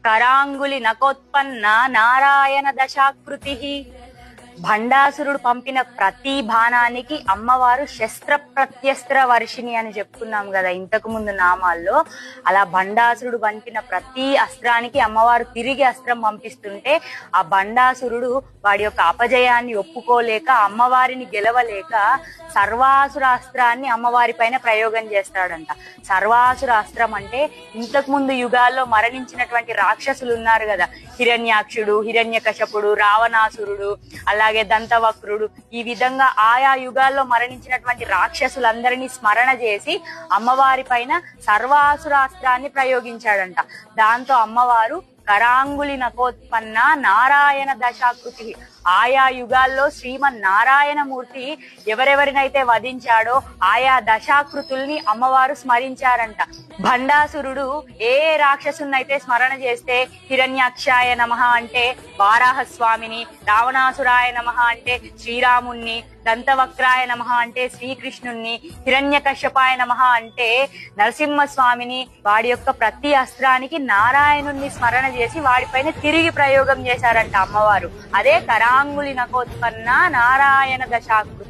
కరాంగులి నకోత్పన్న నారాయణ దశాకృతి. భండాసురుడు పంపిన ప్రతి బాణానికి అమ్మవారు శస్త్ర ప్రత్యస్త్ర వర్షిణి అని చెప్పుకున్నాం కదా ఇంతకు ముందు నామాల్లో. అలా భండాసురుడు పంపిన ప్రతి అస్త్రానికి అమ్మవారు తిరిగి అస్త్రం పంపిస్తుంటే ఆ భండాసురుడు వాడి యొక్క అపజయాన్ని ఒప్పుకోలేక, అమ్మవారిని గెలవలేక సర్వాసుర అస్త్రాన్ని అమ్మవారి పైన ప్రయోగం చేస్తాడంట. సర్వాసుర అస్త్రం అంటే ఇంతకు ముందు యుగాల్లో మరణించినటువంటి రాక్షసులు ఉన్నారు కదా, హిరణ్యాక్షుడు, హిరణ్యకశపుడు, రావణాసురుడు, అలాగే దంతవక్రుడు, ఈ విధంగా ఆయా యుగాల్లో మరణించినటువంటి రాక్షసులందరినీ స్మరణ చేసి అమ్మవారి పైన సర్వాసురాస్త్రాన్ని ప్రయోగించాడంట. దాంతో అమ్మవారు కరాంగులి నకోత్పన్న నారాయణ దశాకృతి, ఆయా యుగాల్లో శ్రీమన్ నారాయణమూర్తి ఎవరెవరినైతే వధించాడో ఆయా దశాకృతుల్ని అమ్మవారు స్మరించారంట. భండాసురుడు ఏ రాక్షసునైతే స్మరణ చేస్తే హిరణ్యాక్షాయ నమః అంటే వారాహస్వామిని, రావణాసురాయ నమః అంటే శ్రీరాముణ్ణి, దంతవక్రాయ నమః అంటే శ్రీకృష్ణుణ్ణి, హిరణ్యకశ్యపాయ నమః అంటే నరసింహస్వామిని, వాడి యొక్క ప్రతి అస్త్రానికి నారాయణుణ్ణి స్మరణ చేసి వాడిపైన తిరిగి ప్రయోగం చేశారంట అమ్మవారు. అదే కరాంగులి నకోత్పన్న నారాయణ దశాకృతి.